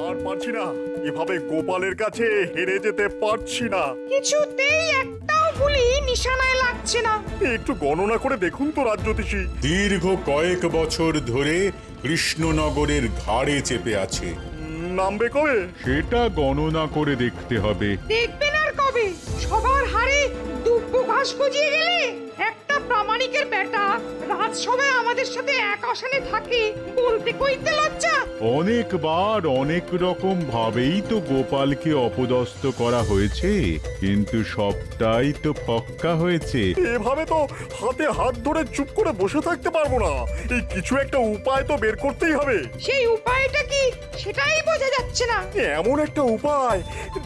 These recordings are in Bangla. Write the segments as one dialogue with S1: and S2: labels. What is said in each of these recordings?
S1: আর পারছি না, এভাবে গোপালের কাছে হেরে যেতে পারছি না।
S2: কিছুতেই একটাও বুলি নিশানায় লাগছে না।
S1: একটু গণনা করে দেখুন তো রাজ্যতীশী।
S3: দীর্ঘ কয়েক বছর ধরে কৃষ্ণনগরের ঘাড়ে চেপে আছে।
S1: নামবে কবে?
S4: সেটা গণনা করে দেখতে হবে।
S2: দেখবেন আর কবে? সবার হারে দুব্বো ঘাস গজিয়ে গেলে একটা প্রামাণিকের বেটা রাজসভায় আমাদের সাথে এক আসনে থাকে, বলতে কইতে লজ্জা।
S4: অনেকবার অনেক রকম ভাবেই তো গোপালকে অপদস্থ করা হয়েছে, কিন্তু সবটাই তো ফক্কা হয়েছে।
S1: এভাবে তো হাতে হাত ধরে চুপ করে বসে থাকতে পারবো না। এই কিছু একটা উপায় তো বের করতেই হবে।
S2: সেই উপায়টা কি সেটাই বোঝা যাচ্ছে না।
S1: এমন একটা উপায়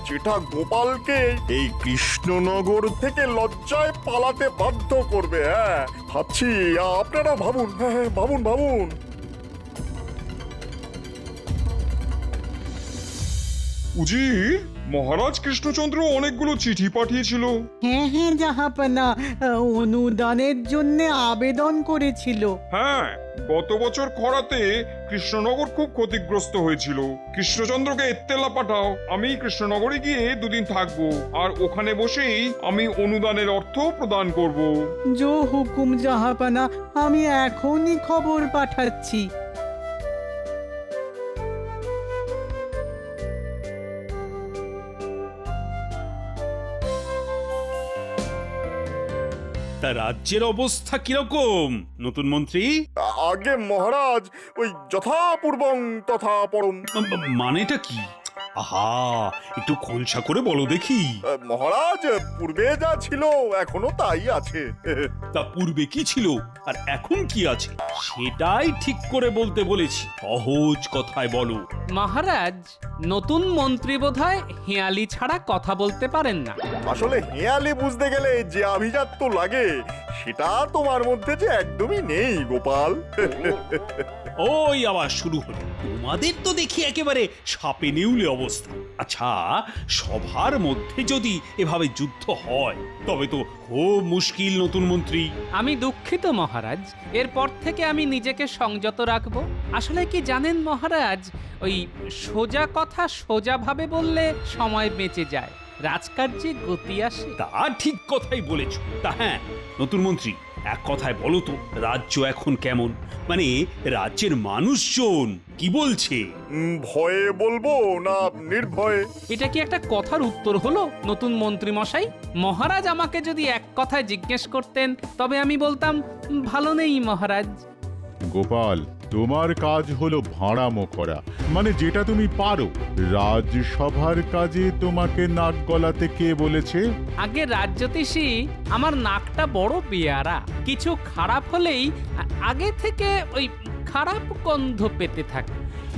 S1: যেটা গোপালকে এই কৃষ্ণনগর থেকে লজ্জায় পালাতে বাধ্য করবে। হ্যাঁ ভাবছি, আপনারা ভাবুন। হ্যাঁ ভাবুন ভাবুন।
S5: উজির, মহারাজ কৃষ্ণচন্দ্র অনেকগুলো চিঠি পাঠিয়েছিল।
S6: হ্যাঁ হ্যাঁ জাহাপনা, অনুদানের জন্য আবেদন করেছিল।
S5: হ্যাঁ, গত বছর খরাতে কৃষ্ণনগর খুব ক্ষতিগ্রস্ত হয়েছিল। কৃষ্ণচন্দ্রকে এত্তেলা পাঠাও, আমি কৃষ্ণনগরে গিয়ে দুদিন থাকবো, আর ওখানে বসেই আমি অনুদানের অর্থ প্রদান করব।
S6: জো হুকুম জাহাপনা, আমি এখনই খবর পাঠাচ্ছি।
S7: তা রাজ্যের অবস্থা কিরকম নতুন মন্ত্রী?
S1: আগে মহারাজ, ওই যথাপূর্বং তথা পরম।
S7: মানেটা কি? আহা, একটু খোলসা করে বলো দেখি।
S1: মহারাজ, পূর্বে যা ছিল এখনো তাই আছে।
S7: তা পূর্বে কি ছিল আর এখন কি আছে সেটাই ঠিক করে বলতে বলেছি, সহজ কথায় বলো।
S8: মহারাজ, নতুন মন্ত্রী বোধহয় হেয়ালি ছাড়া কথা বলতে পারেন না।
S1: আসলে হেয়ালি বুঝতে গেলে যে আভিজাত্য লাগে সেটা তোমার মধ্যে যে একদমই নেই গোপাল।
S7: ওই আবার শুরু হলো, তোমাদের তো দেখি একেবারে সাপে নেউলে অবস্থা। আচ্ছা, সভার মধ্যে যদি এভাবে যুদ্ধ হয় তবে তো খুব মুশকিল নতুন মন্ত্রী।
S8: আমি দুঃখিত মহারাজ, এরপর থেকে আমি নিজেকে সংযত রাখব। আসলে কি জানেন মহারাজ, ওই সোজা কথা সোজাভাবে বললে সময় বেঁচে যায়, রাজকার্যে গতি আসে।
S7: তা ঠিক কথাই বলেছ। তা হ্যাঁ নতুন মন্ত্রী, এক কথায় বলো তো, রাজ্য এখন কেমন? মানে রাজ্যের মানুষজন কি বলছে?
S1: ভয়ে বলবো না নির্ভয়ে?
S8: এটা কি একটা কথার উত্তর হলো নতুন মন্ত্রী মশাই? মহারাজ আমাকে যদি এক কথায় জিজ্ঞেস করতেন তবে আমি বলতাম ভালো নেই মহারাজ।
S4: গোপাল, তোমার কাজ হলো ভাঁড়ামো করা, মানে যেটা তুমি পারো। রাজসভার কাজে তোমাকে নাক গলাতে কে বলেছে?
S8: আগে রাজ্যতীষী, আমার নাকটা বড় পেয়ারা, কিছু খারাপ হলেই আগে থেকে ওই খারাপ গন্ধ পেতে থাকে।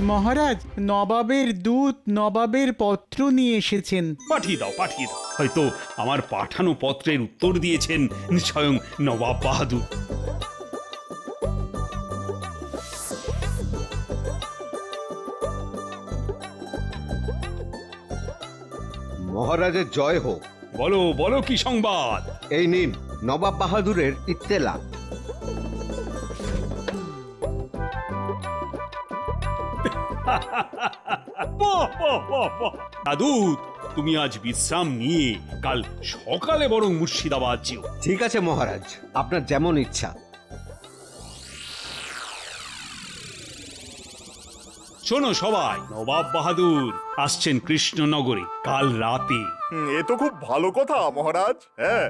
S6: মহারাজ, নবাবের দূত নবাবের পত্র নিয়ে এসেছেন।
S7: পাঠিয়ে দাও, পাঠিয়ে দাও। হয়তো আমার পাঠানো পত্রের উত্তর দিয়েছেন স্বয়ং নবাব বাহাদুর।
S9: মহারাজের জয় হোক।
S7: বলো বলো, কি সংবাদ?
S9: এই নিন নবাব বাহাদুরের ইত্তেলা।
S7: বাহ, বাহ, বাহ, বাহ। দাদু, তুমি আজ বিশ্রাম নিয়ে কাল সকালে বরং মুর্শিদাবাদ যেও।
S9: ঠিক আছে মহারাজ, আপনার যেমন ইচ্ছা।
S7: শোনো সবাই, নবাব বাহাদুর আসছেন কৃষ্ণনগরে কাল রাতে।
S1: এ তো খুব ভালো কথা মহারাজ। হ্যাঁ,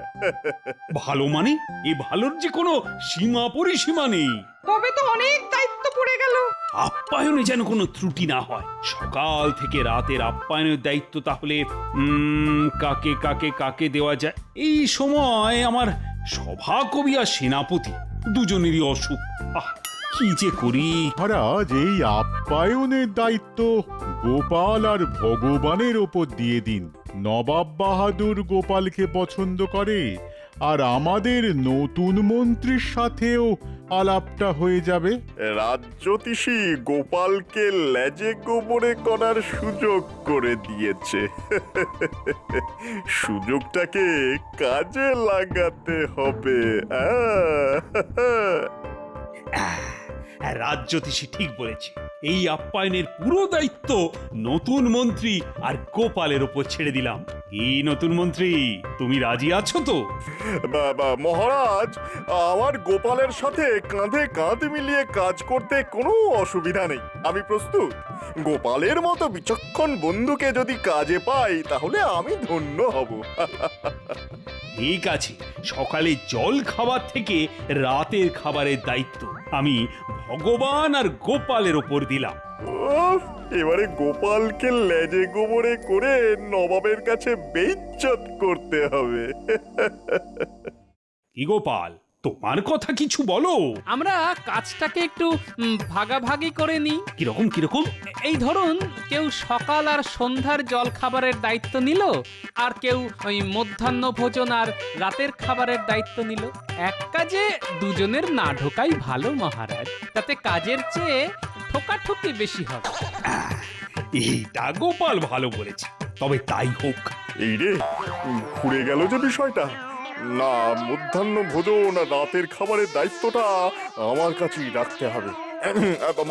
S7: ভালো মানে? এ ভালোর যে কোনো সীমা পরিসীমা নেই।
S2: তবে তো অনেক দায়িত্ব পড়ে গেল।
S7: আপ্যায়নে যেন কোনো ত্রুটি না হয়। সকাল থেকে রাতের আপ্যায়নের দায়িত্ব তাহলে কাকে কাকে কাকে দেওয়া যায়? এই সময় আমার সভাকবি আর সেনাপতি দুজনেরই অসুখ। কি যে করি।
S4: মহারাজ, এই আপ্যায়নের দায়িত্ব গোপাল আর ভগবানের ওপর দিয়ে দিন। নবাব বাহাদুর গোপালকে পছন্দ করে, আর আমাদের নতুন মন্ত্রীর সাথেও আলাপটা হয়ে যাবে।
S1: রাজ্যতীষী গোপালকে লেজে গোবরে করার সুযোগ করে দিয়েছে। সুযোগটাকে কাজে লাগাতে হবে।
S7: রাজ্যতীশী ঠিক বলেছে, এই আপ্যায়নের পুরো দায়িত্ব নতুন মন্ত্রী আর গোপালের ওপর ছেড়ে দিলাম। এই নতুন মন্ত্রী, তুমি রাজি আছো তো?
S1: মহারাজ, আমার গোপালের সাথে কাঁধে কাঁধ মিলিয়ে কাজ করতে কোনো অসুবিধা নেই, আমি প্রস্তুত। গোপালের মতো বিচক্ষণ বন্ধুকে যদি কাজে পাই তাহলে আমি ধন্য হব।
S7: ঠিক আছে, সকালে জল খাবার থেকে রাতের খাবারের দায়িত্ব আমি ভগবান আর গোপালের ওপর দিলাম।
S1: উফ, এবারে গোপালকে লেজে গোবরে করে নবাবের কাছে বেইজ্জত করতে হবে।
S7: কি গোপাল, তোমার কথা কিছু বলো।
S8: আমরা কাজটাকে একটু ভাগাভাগি করে নিই।
S7: কিরকম কিরকম?
S8: এই ধরুন, কেউ সকাল আর সন্ধ্যার জল খাবারের দায়িত্ব নিল, আর কেউ ওই মধ্যাহ্ন ভোজন আর রাতের খাবারের দায়িত্ব নিল। এক কাজে দুজনের না ঢোকাই ভালো মহারাজ, তাতে কাজের চেয়ে ঠোকাঠুকি বেশি হবে।
S7: এইটা গোপাল ভালো বলেছে, তবে তাই হোক।
S1: এই রে, ঘুরে গেল যে বিষয়টা। না, মধ্যাহ্ন ভোজন আর রাতের খাবারের দায়িত্বটা আমার কাছেই রাখতে হবে।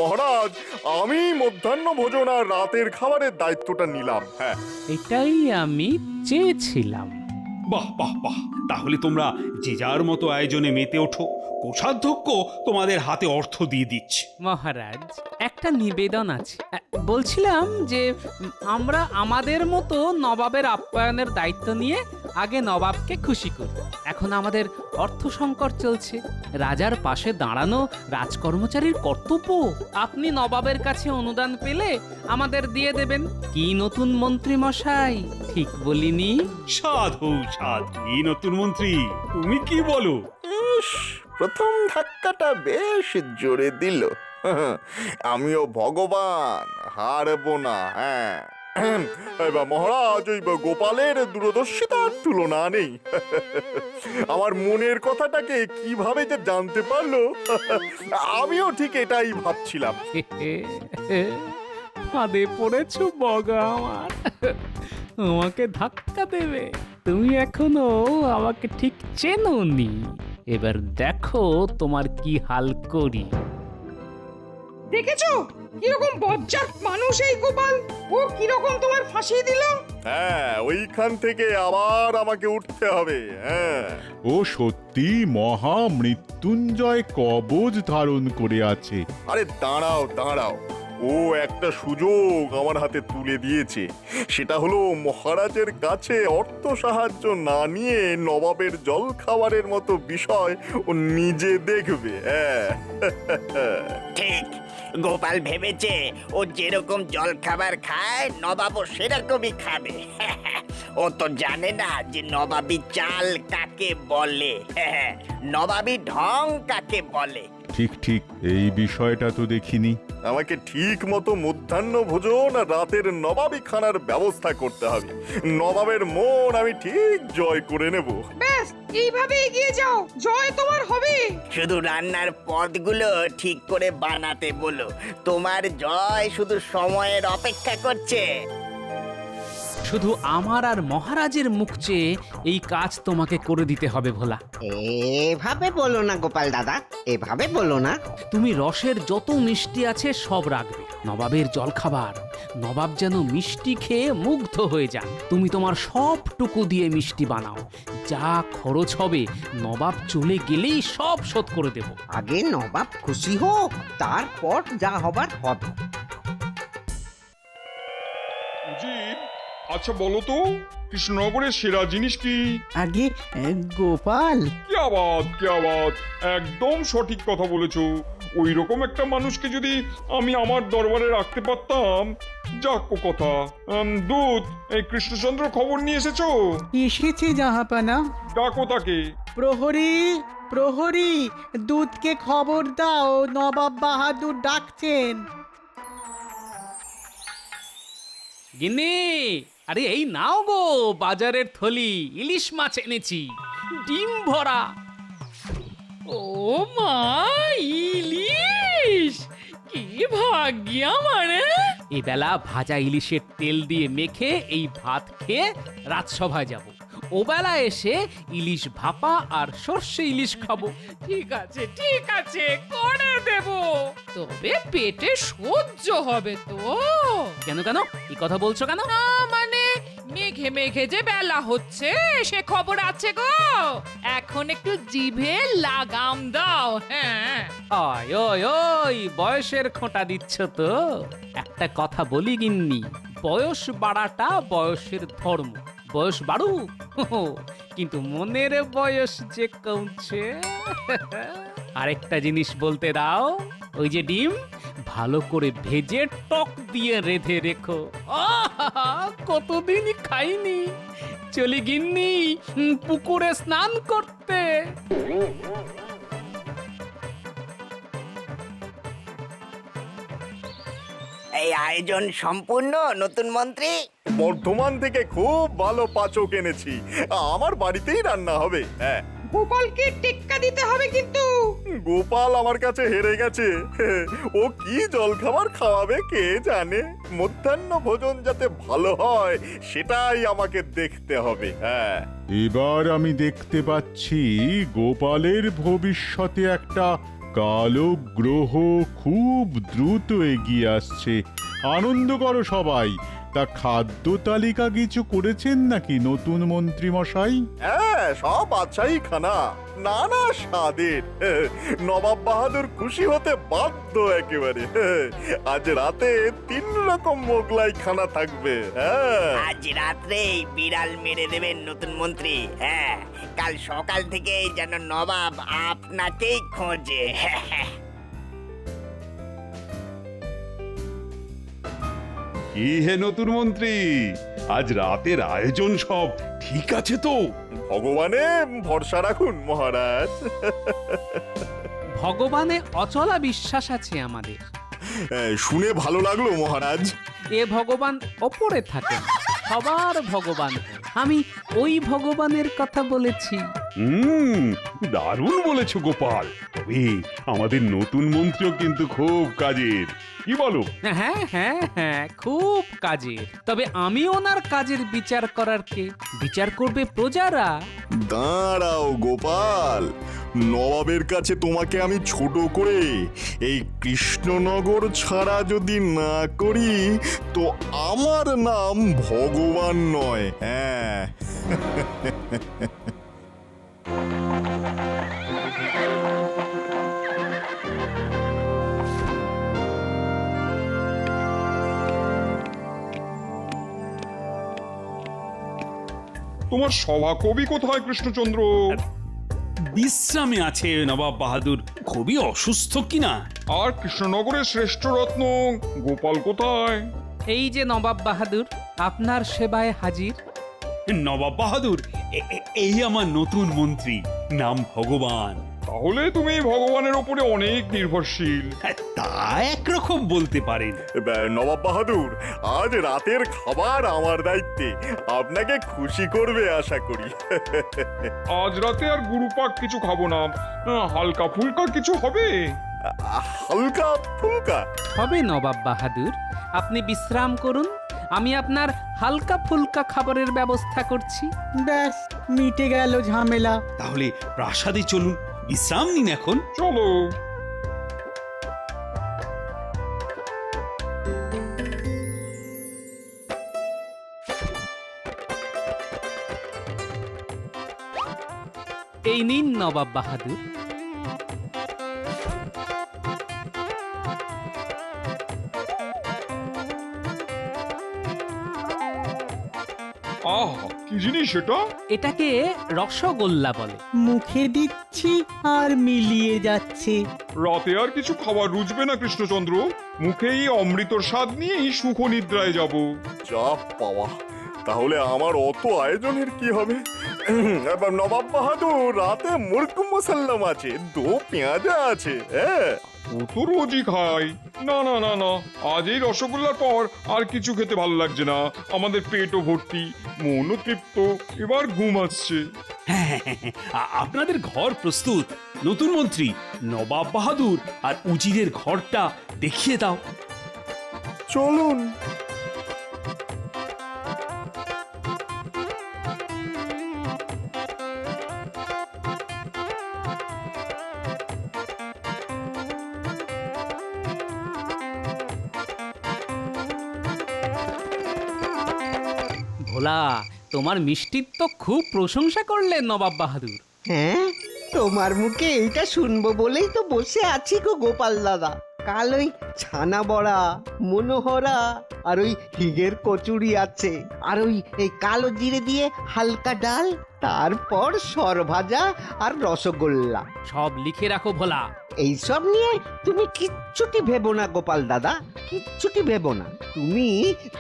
S1: মহারাজ, আমি মধ্যাহ্ন ভোজন আর রাতের খাবারের দায়িত্বটা নিলাম। হ্যাঁ,
S8: এটাই আমি চেয়েছিলাম।
S7: বাহ বাহ বাহ, তাহলে তোমরা যে যার মতো আয়োজনে মেতে ওঠো। কোষাধ্যক্ষ তোমাদের হাতে অর্থ দিয়ে দিচ্ছে।
S8: মহারাজ, একটা নিবেদন আছে। বলছিলাম যে আমরা আমাদের মতো নবাবের আপ্যায়নের দায়িত্ব নিয়ে আগে নবাবকে খুশি করি। এখন আমাদের অর্থ সংকট চলছে, রাজার পাশে দাঁড়ানো রাজকর্মচারীর কর্তব্য। আপনি নবাবের কাছে অনুদান পেলে আমাদের দিয়ে দেবেন। কি নতুন মন্ত্রী মশাই, ঠিক বলিনি?
S7: সাধু সাধু, এই নতুন মন্ত্রী, তুমি কি বলো?
S1: ইস, প্রথম ধাক্কাটা বেশ জোরে দিল। আমিও ভগবান, হারবো না। হ্যাঁ, এবার মহারাজ, ওই গোপালের দূরদর্শিতার তুলনা নেই। আমার মনের কথাটাকে কিভাবে যে জানতে পারলো, আমিও ঠিক এটাই ভাবছিলাম।
S8: ফাঁদে পড়েছো বগা আমার, আমাকে ধাক্কা দেবে। তুমি এখনো আমাকে ঠিক চেনোনি, এবার দেখো তোমার কি হাল করি।
S2: দেখেছো কিরকম বজ্জাত মানুষ এই গোপাল, ও কিরকম তোমার ফাঁসিয়ে দিল।
S1: হ্যাঁ, ওইখান থেকে আবার আমাকে উঠতে হবে। হ্যাঁ,
S4: ও সত্যি মহা মৃত্যুঞ্জয় কবচ ধারণ করে আছে।
S1: আরে দাঁড়াও দাঁড়াও, ও একটা সুযোগ আমার হাতে তুলে দিয়েছে। সেটা হলো, মহারাজের কাছে অর্থ সাহায্য না নিয়ে নবাবের জল খাবারের মতো বিষয় ও নিজে দেখবে। হ্যাঁ,
S10: ঠিক, গোপাল ভেবেছে ও যেরকম জল খাবার খায় নবাবও সেরকমই খাবে। ও তো জানে না যে নবাবী চাল কাকে বলে, নবাবী ঢং কাকে বলে।
S4: ঠিক ঠিক, এই বিষয়টা তো দেখিনি।
S1: আমাকে ঠিক মতো মধ্যাহ্ন ভোজন আর রাতের নবাবী খানার ব্যবস্থা করতে হবে। নবাবের মন আমি ঠিক জয় করে নেব।
S2: ব্যাস, এইভাবে এগিয়ে যাও, জয় তোমার হবে।
S10: শুধু রান্নার পদগুলো ঠিক করে বানাতে বলো, তোমার জয় শুধু সময়ের অপেক্ষা করছে।
S8: শুধু আমার আর মহারাজের মুখ চেয়ে এই কাজ তোমাকে করে দিতে হবে ভোলা।
S11: এভাবে বলো না গোপাল দাদা, এভাবে বলো না।
S8: তুমি রসের যত মিষ্টি আছে সব রাখবে, নবাবের জলখাবার। নবাব যেন মিষ্টি খেয়ে মুগ্ধ হয়ে যান। তুমি তোমার সবটুকু দিয়ে মিষ্টি বানাও, যা খরচ হবে নবাব চলে গেলেই সব শোধ করে দেব।
S11: আগে নবাব খুশি হোক, তারপর যা হবার হবে।
S5: উজির, আচ্ছা বলো তো, কৃষ্ণনগরের সেরা জিনিস কি?
S6: আগে গোপাল,
S5: কি আবাদ, কি আবাদ, একদম সঠিক কথা বলেছো। ওই রকম একটা মানুষকে যদি আমি আমার দরবারে রাখতে পারতাম। যাক ও কথা। দূত, এই কৃষ্ণচন্দ্র খবর নিয়ে এসেছো?
S6: এসেছে জাহাপানা।
S5: ডাকো তাকে।
S6: প্রহরী, প্রহরী, দূতকে খবর দাও, নবাব বাহাদুর ডাকছেন।
S8: গিন্নি, আরে এই নাও গো বাজারের থলি, ইলিশ মাছ এনেছি, ডিম ভরা।
S2: ও মা, ইলিশ! কি ভাগ্য আমার!
S8: এবেলা ভাজা ইলিশের তেল দিয়ে মেখে এই ভাত খেয়ে রাজসভায় যাব। ওবেলা এসে ইলিশ ভাপা আর সর্ষে ইলিশ খাবো।
S2: ঠিক আছে করে দেব, তবে পেটে সহ্য হবে তো।
S8: কেন কেন এই কথা বলছো কেন?
S2: না মানে মেঘে মেঘে যে বেলা হচ্ছে সে খবর আছে গো, এখন একটু জিভে লাগাম দাও। হ্যাঁ
S8: ওই ওই ওই বয়সের খোঁটা দিচ্ছ তো। একটা কথা বলি গিন্নি, বয়স বাড়াটা বয়সের ধর্ম। বয়স বাড়ুক, কিন্তু মনের বয়স যে কমছে। আরেকটা জিনিস বলতে দাও, ওই যে ডিম ভালো করে ভেজে টক দিয়ে রেঁধে রেখো। আহা, কতদিন খাইনি। চলি গিন্নি পুকুরে স্নান করতে।
S10: এই আয়োজন সম্পূর্ণ নতুন মন্ত্রী।
S1: বর্ধমান থেকে খুব ভালো পাচক এনেছি, আমার বাড়িতেই রান্না হবে। হ্যাঁ,
S2: গোপালকে টেক্কা দিতে হবে কিন্তু।
S1: গোপাল আমার কাছে হেরে গেছে। ও কি জলখাবার খাওয়াবে কে জানে। মধ্যাহ্ন ভোজন যাতে ভালো হয় সেটাই আমাকে দেখতে হবে। হ্যাঁ,
S4: এবার আমি দেখতে পাচ্ছি গোপালের ভবিষ্যতে একটা কালো গ্রহ খুব দ্রুত এগিয়ে আসছে। আনন্দ করো সবাই। তা খাদ্য তালিকা কিছু করেছেন নাকি নতুন মন্ত্রী মশাই?
S1: হ্যাঁ, সব বাদশাহী খানা, নানা স্বাদের। নবাব বাহাদুর খুশি হতে বাধ্য একেবারে। আজ রাতে 3 রকম মোগলাই খানা থাকবে। হ্যাঁ,
S10: আজ রাত্রেই বিড়াল মেরে দেবেন নতুন মন্ত্রী। হ্যাঁ, কাল সকাল থেকেই যেন নবাব আপনাকেই খোঁজে।
S12: কি হে নতুন মন্ত্রী, আজ রাতের আয়োজন সব ঠিক আছে তো?
S1: ভগবানে ভরসা রাখুন মহারাজ।
S8: ভগবানে অচলা বিশ্বাস আছে আমাদের।
S1: শুনে ভালো লাগলো মহারাজ।
S8: এ ভগবান ওপরে থাকেন, সবার ভগবান। আমি ওই ভগবানের কথা বলেছি।
S12: দারুণ বলেছো গোপাল। তবে আমাদের নতুন মন্ত্রীও কিন্তু খুব কাজের, কি বলো?
S8: হ্যাঁ হ্যাঁ হ্যাঁ, খুব কাজের। তবে আমি ওনার কাজের বিচার করার কে? বিচার করবে প্রজারা।
S1: দাঁড়াও গোপাল, নবাবের কাছে তোমাকে আমি ছোট করে এই কৃষ্ণনগর ছাড়া যদি না করি তো আমার নাম ভগবান নয়। হ্যাঁ,
S5: তোমার সভাকবি কোথায় কৃষ্ণচন্দ্র?
S7: বিশ্রামে আছে নবাব বাহাদুর, খুবই অসুস্থ কিনা।
S5: আর কৃষ্ণনগরের শ্রেষ্ঠ রত্ন গোপাল কোথায়?
S8: এই যে নবাব বাহাদুর আপনার সেবায় হাজির।
S7: নবাব বাহাদুর এই আমার নতুন মন্ত্রী, নাম ভগবান।
S5: তাহলে তুমি ভগবানের ওপরে অনেক নির্ভরশীল।
S7: তা একরকম বলতে পারেন।
S1: নবাব বাহাদুর, আজ রাতের খাবার আমার দায়িত্বে, আপনাকে খুশি করবে আশা করি।
S5: আজ রাতে আর গুরুপাক কিছু খাবো না, হালকা ফুলকা কিছু হবে।
S1: হালকা ফুলকা
S8: হবে নবাব বাহাদুর, আপনি বিশ্রাম করুন, আমি আপনার হালকা ফুলকা খাবারের ব্যবস্থা করছি।
S6: ব্যাস মিটে গেল ঝামেলা।
S7: তাহলে প্রাসাদে চলুন, বিশ্রাম নিন এখন।
S5: চলো।
S8: এই নিন নবাব বাহাদুর।
S5: আহ, কি জিনিস এটা?
S8: এটাকে রসগোল্লা বলে।
S6: মুখে দিচ্ছি আর মিলিয়ে যাচ্ছে।
S5: রাতে আর কিছু খাবার রুচবে না কৃষ্ণচন্দ্র, মুখেই অমৃতর স্বাদ নিয়েই সুখ নিদ্রায় যাব।
S1: যা পাওয়া, তাহলে আমার অত আয়োজনের কি হবে? এবার নবাব বাহাদুর, রাতে মুরগ মুসাল্লাম আছে, দো পেঁয়াজা আছে। হ্যাঁ,
S5: ও তো রোজই খাই। না না না না, আজ এই রসগোল্লার পর আর কিছু খেতে ভালো লাগছে না। আমাদের পেটও ভর্তি, মনও তৃপ্ত, এবার ঘুম আসছে।
S7: আপনাদের ঘর প্রস্তুত। নতুন মন্ত্রী, নবাব বাহাদুর আর উজিরের ঘরটা দেখিয়ে দাও।
S1: চলুন।
S8: ভোলা, তোমার মিষ্টির তো খুব প্রশংসা করলেন নবাব বাহাদুর।
S11: হ্যাঁ, তোমার মুখে এইটা শুনবো বলেই তো বসে আছি গো গোপাল দাদা। কাল ওই ছানা বড়া, মনোহরা আর ওই হিগের কচুরি আছে, আর ওই এই কালো জিরে দিয়ে হালকা ডাল, তারপর সরভাজা আর রসগোল্লা।
S8: সব লিখে রাখো ভোলা।
S11: এইসব নিয়ে তুমি কিচ্ছুটি ভেবো না গোপাল দাদা, কিচ্ছুটি ভেবো না।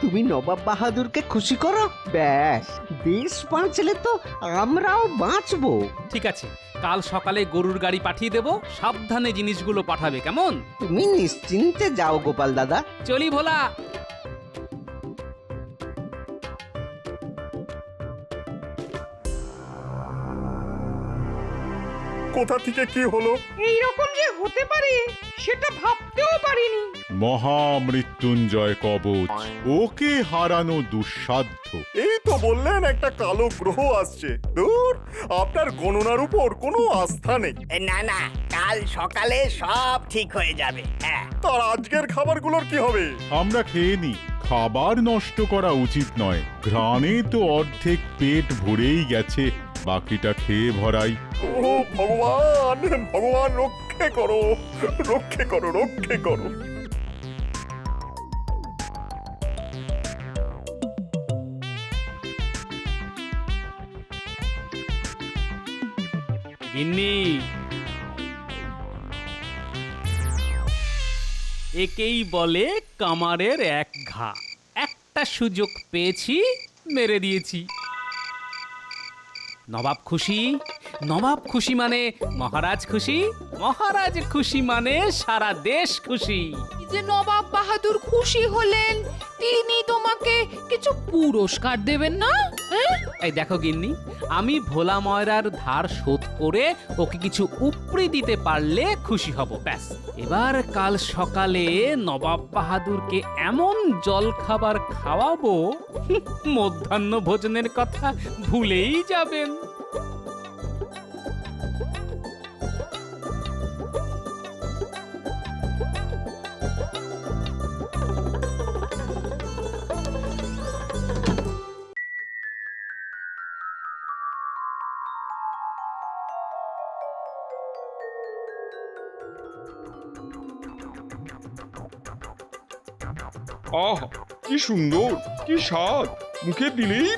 S11: তুমি নবাব বাহাদুরকে খুশি করো, ব্যাস। দেশ বাঁচলে তো আমরাও বাঁচবো।
S8: ঠিক আছে, কাল সকালে গরুর গাড়ি পাঠিয়ে দেব, সাবধানে জিনিসগুলো পাঠাবে, কেমন?
S11: তুমি নিশ্চিন্তে যাও গোপাল দাদা।
S8: চলি ভোলা।
S1: কোথা থেকে কি হলো?
S2: এইরকম যে হতে পারে সেটা ভাবতেও পারিনি।
S4: মহামৃত্যুঞ্জয় কবচ, ওকে হারানো দুঃসাধ্য।
S1: এই তো বললেন একটা কালো গ্রহ আসছে। দূর, আপনার গণনার উপর কোনো আস্থা নেই।
S10: না না, কাল সকালে সব ঠিক হয়ে যাবে। হ্যাঁ,
S1: তার আজকের খাবারগুলোর কি হবে?
S4: আমরা খেয়ে নি, খাবার নষ্ট করা উচিত নয়। ঘ্রাণে তো অর্ধেক পেট ভরেই গেছে, বাকিটা খেয়ে ভরাই।
S1: ও ভগবান, ভগবান রক্ষে করো, রক্ষে করো, রক্ষে করো।
S8: গিন্নি, একেই বলে কামারের এক ঘা। একটা সুযোগ পেয়েছি, মেরে দিয়েছি। নবাব খুশি, নবাব খুশি মানে মহারাজ খুশি, মহারাজ খুশি মানে সারা দেশ খুশি।
S13: যে নবাব বাহাদুর খুশি হলেন, তিনি তোমাকে কিছু পুরস্কার দেবেন না?
S8: এই দেখো গিন্নি, আমি ভোলা ময়রার ধার শোধ করে ওকে কিছু উপরি দিতে পারলে খুশি হব, ব্যাস। এবার কাল সকালে নবাব বাহাদুরকে এমন জল খাবার খাওয়াবো, মধ্যাহ্ন ভোজনের কথা ভুলেই যাবেন।
S5: আহ, কি সুন্দর, কি স্বাদ, মুখে দিলেই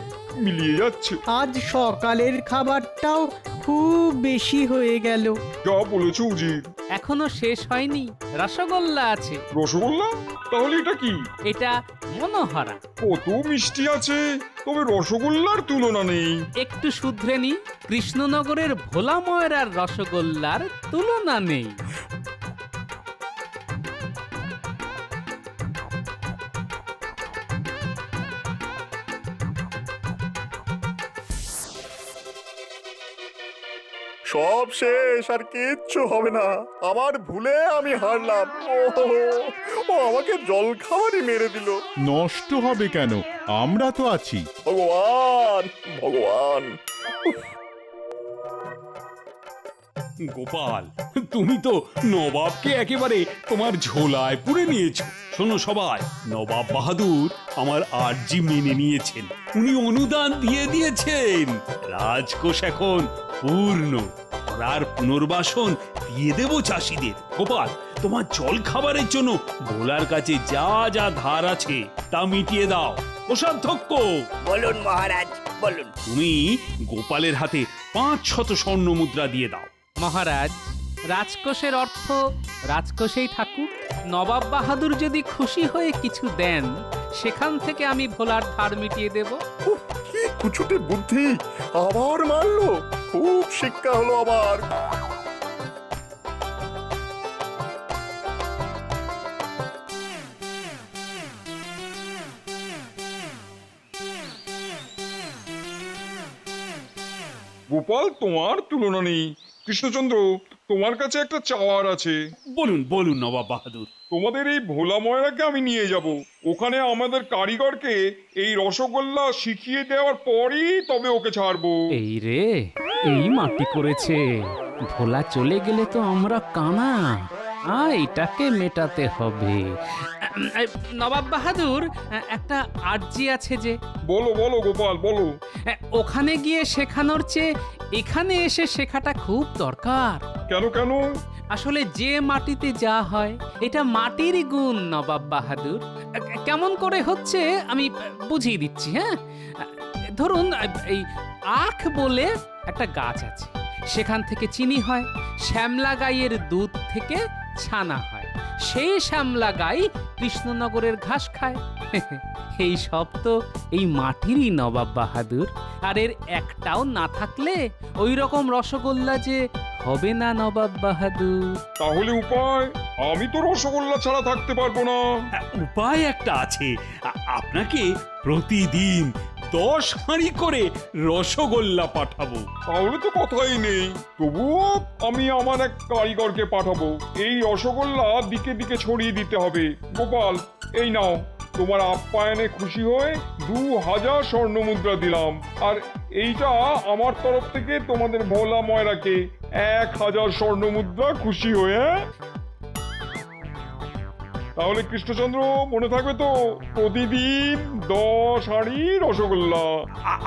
S5: মিলিয়ে যাচ্ছে।
S6: আজ সকালের খাবারটাও খুব বেশি হয়ে গেল।
S5: যা বলেছো উজির।
S8: এখনো শেষ হয়নি, রসগোল্লা আছে।
S5: রসগোল্লা? তাহলে এটা কি?
S8: এটা মনোহরা।
S5: কত মিষ্টি আছে, তবে রসগোল্লার তুলনা নেই।
S8: একটু শুধরে নি, কৃষ্ণনগরের ভোলা ময়রার রসগোল্লার তুলনা নেই।
S1: সব শেষ, আর কিচ্ছু হবে না। আমার ভুলে আমি হারলাম। ও আমাকে জল খাবারই মেরে দিল।
S4: নষ্ট হবে কেন, আমরা তো আছি।
S1: ভগবান, ভগবান।
S7: গোপাল, তুমি তো নবাবকে একেবারে তোমার ঝোলায় পুরে নিয়েছো। শোনো সবাই, নবাব বাহাদুর আমার আর্জি মেনে নিয়েছেন, উনি অনুদান দিয়ে দিয়েছেন। রাজকোষ এখন পূর্ণ, আর পুনর্বাসন দিয়ে দেব চাষিদের। গোপাল, তোমার জল খাবারের জন্য ভোলার কাছে যা যা ধার আছে তা মিটিয়ে দাও। কোষাধ্যক্ষ,
S10: বলুন মহারাজ, বলুন।
S7: তুমি গোপালের হাতে 500 স্বর্ণ মুদ্রা দিয়ে দাও।
S8: মহারাজ, রাজকোষের অর্থ রাজকোষেই থাকুক। নবাব বাহাদুর যদি খুশি হয়ে কিছু দেন, সেখান থেকে আমি ভোলার ধার মিটিয়ে দেব।
S1: কি কুছুটে বুদ্ধি, আবার মারলো। খুব শিক্ষা হলো আবার।
S5: গোপাল, তোমার তুলনা নেই। কৃষ্ণচন্দ্র, তোমার কাছে একটা চাওয়ার আছে।
S7: বলুন বলুন নবাব বাহাদুর।
S5: তোমাদের এই ভোলা ময়রাকে আমি নিয়ে যাব, ওখানে আমাদের কারিগরকে এই রসগোল্লা শিখিয়ে দেওয়ার পরই তবে ওকে ছাড়বো।
S8: এই রে, এই মাটি করেছে। ভোলা চলে গেলে তো আমরা কানা। এটাকে মেটাতে হবে। নবাব বাহাদুর, একটা আর্জি আছে যে।
S5: বলো বলো গোপাল বলো।
S8: ওখানে গিয়ে শেখানোর চেয়ে এখানে এসে শেখাটা খুব দরকার।
S5: কেন কেন?
S8: আসলে যে মাটিতে যা হয় এটা মাটিরই গুণ নবাব বাহাদুর। কেমন করে হচ্ছে আমি বুঝিয়ে দিচ্ছি। হ্যাঁ, ধরুন এই আখ বলে একটা গাছ আছে, সেখান থেকে চিনি হয়, শ্যামলা গাইয়ের দুধ থেকে ছানা হয়, সেই শ্যামলা গাই কৃষ্ণনগরের ঘাস খায়। এই সব তো এই মাটিরই নবাব বাহাদুর। আর এর একটাও না থাকলে ওই রকম রসগোল্লা যে হবে না নবাব বাহাদুর।
S5: তাহলে উপায়? আমি তো রসগোল্লা ছাড়া থাকতে পারবো না।
S7: উপায় একটা আছে, আপনাকে প্রতিদিন 10 হাঁড়ি করে রসগোল্লা পাঠাবো।
S5: তাহলে তো কথাই নেই। তবুও আমি আমার এক কারিগরকে পাঠাবো। এই রসগোল্লা দিকে দিকে ছড়িয়ে দিতে হবে। গোপাল, এই নাও, তোমার আপ্যায়নে খুশি হয়ে 2000 স্বর্ণ মুদ্রা দিলাম। আর এইটা আমার তরফ থেকে তোমাদের ভোলা ময়রাকে 1000 স্বর্ণ মুদ্রা খুশি হয়ে। তাহলে কৃষ্ণচন্দ্র, মনে থাকবে তো, প্রতিদিন 10 হাঁড়ি রসগোল্লা।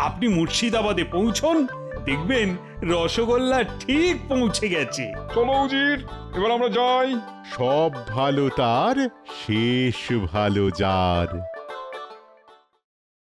S7: আপনি মুর্শিদাবাদে পৌঁছন, দেখবেন রসগোল্লা ঠিক পৌঁছে গেছে।
S5: চলো উজির, এবার আমরা যাই।
S4: সব ভালো তার, শেষ ভালো যার।